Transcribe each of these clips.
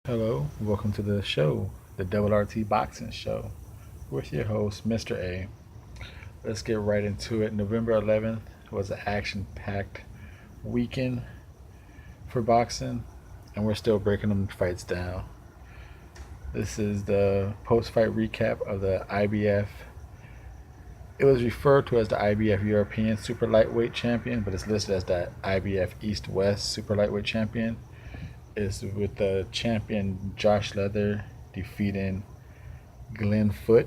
Hello, welcome to the show, the Double RT Boxing Show, with your host, Mr. A. Let's get right into it. November 11th was an action packed weekend for boxing, and we're still breaking them fights down. This is the post fight recap of the IBF. It was referred to as the IBF European Super Lightweight Champion, but it's listed as the IBF East West Super Lightweight Champion. Is with the champion Josh Leather defeating Glenn Foot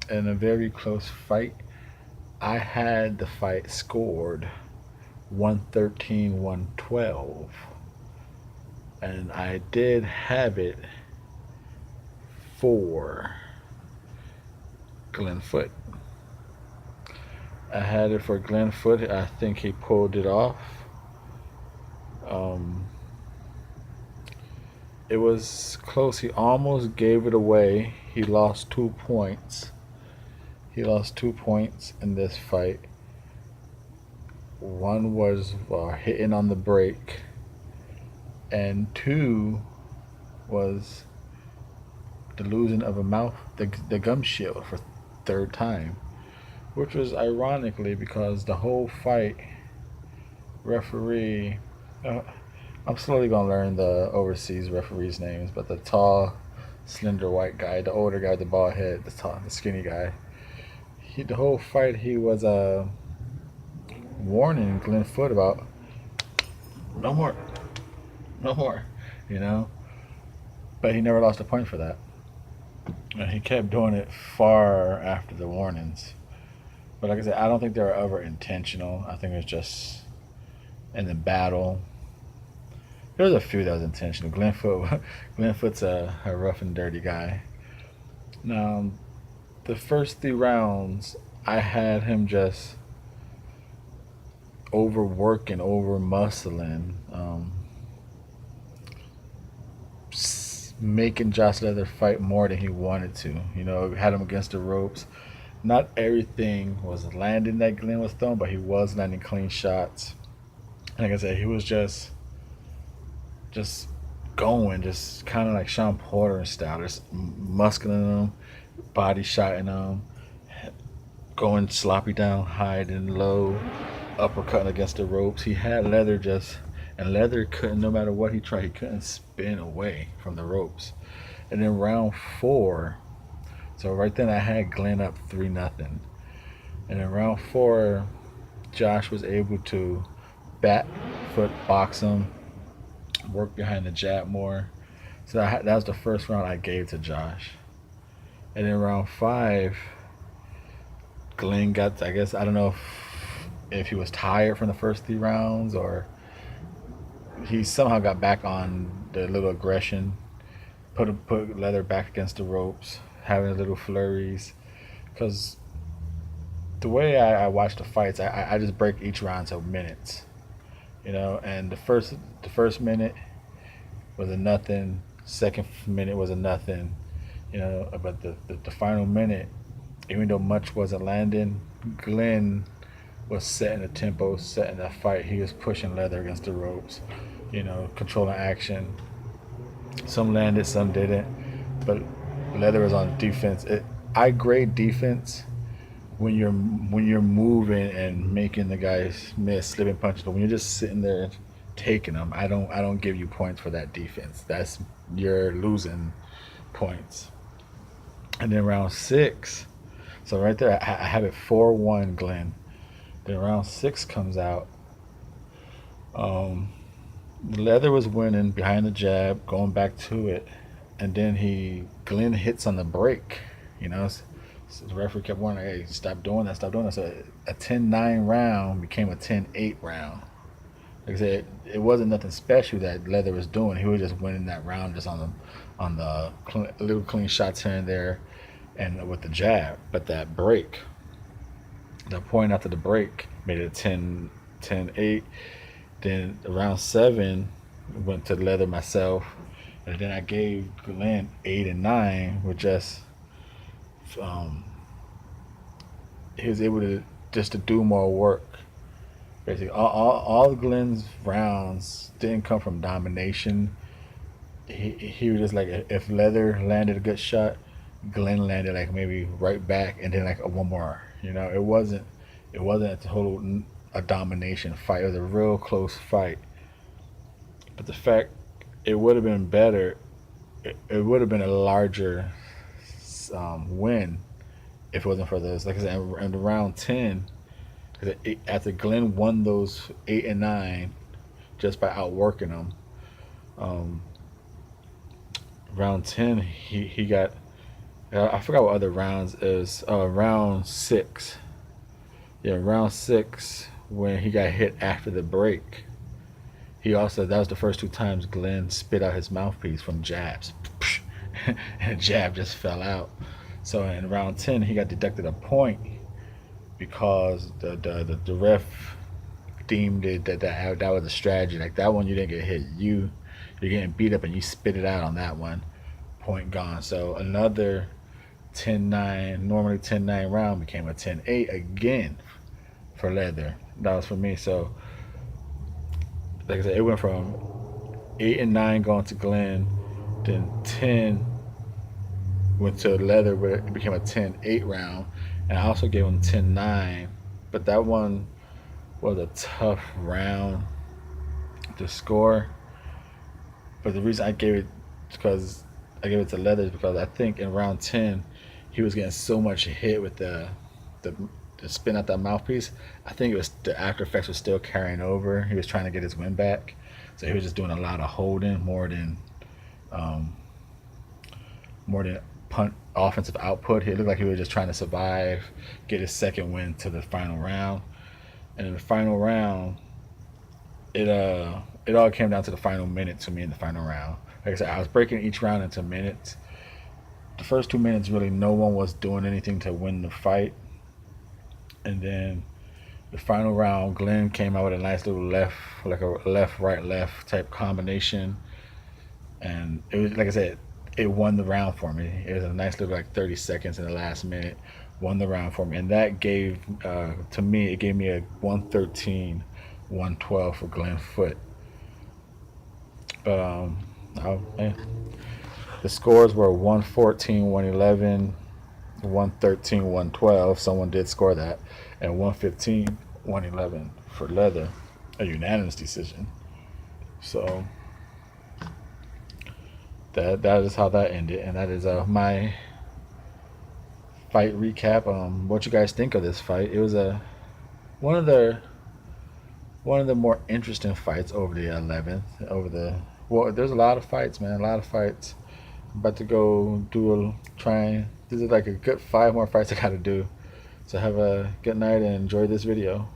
in a very close fight. I had the fight scored 113 112, and I did have it for Glenn Foot. I had it for Glenn Foot. I think he pulled it off. Um, it was close. He almost gave it away. He lost 2 points. He lost 2 points in this fight. One was hitting on the break, and two was the losing of a mouth, the gum shield for third time, which was ironically because the whole fight referee. I'm slowly gonna learn the overseas referees' names, but the tall, slender white guy, the older guy with the bald head, the skinny guy. The whole fight he was warning Glenn Foot about no more, no more, you know. But he never lost a point for that. And he kept doing it far after the warnings. But like I said, I don't think they were ever intentional. I think it was just in the battle. There was a few that was intentional. Glenn Foot's a rough and dirty guy. Now, the first 3 rounds, I had him just overworking, over muscling, making Josh Leather fight more than he wanted to. Had him against the ropes. Not everything was landing that Glenn was throwing, but he was landing clean shots. Like I said, he was just going, just kind of like Sean Porter style, just muscling them, body shotting them, going sloppy down, high and low, uppercutting against the ropes. He had Leather and Leather couldn't, no matter what he tried, he couldn't spin away from the ropes. And then round 4, so right then I had Glenn up 3-0. And in round 4, Josh was able to bat, foot box him, work behind the jab more. So that was the first round I gave to Josh. And in round 5, Glenn got, I guess, I don't know if he was tired from the first 3 rounds or he somehow got back on the little aggression, put Leather back against the ropes, having a little flurries. Because the way I watch the fights, I just break each round to minutes, and the first minute was a nothing, second minute was a nothing, but the final minute, even though much wasn't landing, Glenn was setting the tempo, setting the fight. He was pushing Leather against the ropes, controlling action. Some landed, some didn't, but Leather was on defense. I grade defense when you're moving and making the guys miss, slipping punches. But when you're just sitting there taking them, I don't give you points for that defense. That's you're losing points. And then round 6, so right there I have it 4-1 Glenn. Then round 6 comes out. Leather was winning behind the jab, going back to it, and then Glenn hits on the break. So the referee kept warning, "Hey, stop doing that, stop doing that." So a 10-9 round became a 10-8 round. Like I said, it wasn't nothing special that Leather was doing. He was just winning that round just on the little clean shots here and there, and with the jab. But that break, the point after the break, made it a 10-8. Then round 7 went to Leather myself, and then I gave Glenn 8 and 9 with just um, he was able to do more work. Basically, all Glenn's rounds didn't come from domination. he was just like, if Leather landed a good shot, Glenn landed like maybe right back, and then like a one more. It wasn't a total a domination fight. It was a real close fight. But the fact it would have been better, it would have been a larger win if it wasn't for this. Like I said, in round 10, after Glenn won those 8 and 9 just by outworking them, um, round 10 he got. I forgot what other rounds is. Round 6. Yeah, round 6 when he got hit after the break. He also that was the first two times Glenn spit out his mouthpiece from jabs, and the jab just fell out. So in round 10, he got deducted a point because the ref deemed it that was a strategy. Like that one, you didn't get hit. You're getting beat up and you spit it out on that one. Point gone. So another 10-9, normally 10-9 round became a 10-8 again for Leather. That was for me. So like I said, it went from 8 and 9 going to Glenn, then 10 went to Leather, where it became a 10-8 round, and I also gave him 10-9. But that one was a tough round to score. But the reason I gave it because I gave it to Leather is because I think in round 10 he was getting so much hit with the, the spin out that mouthpiece. I think it was the after effects were still carrying over. He was trying to get his win back, so he was just doing a lot of holding um, more than punt offensive output. It looked like he was just trying to survive, get his second win to the final round. And in the final round, it all came down to the final minute to me in the final round. Like I said, I was breaking each round into minutes. The first 2 minutes, really, no one was doing anything to win the fight. And then the final round, Glenn came out with a nice little left, like a left, right, left type combination. And it was, like I said, it won the round for me. It was a nice little, like 30 seconds in the last minute, won the round for me. And that gave, to me, it gave me a 113-112 for Glenn Foot. But the scores were 114, 111, 113, 112. Someone did score that, and 115, 111 for Leather, a unanimous decision. So that is how that ended, and that is my fight recap. What you guys think of this fight? It was a one of the one of the more interesting fights over the 11th. There's a lot of fights, man. A lot of fights. I'm about to go try. This is like a good 5 more fights I gotta do. So have a good night and enjoy this video.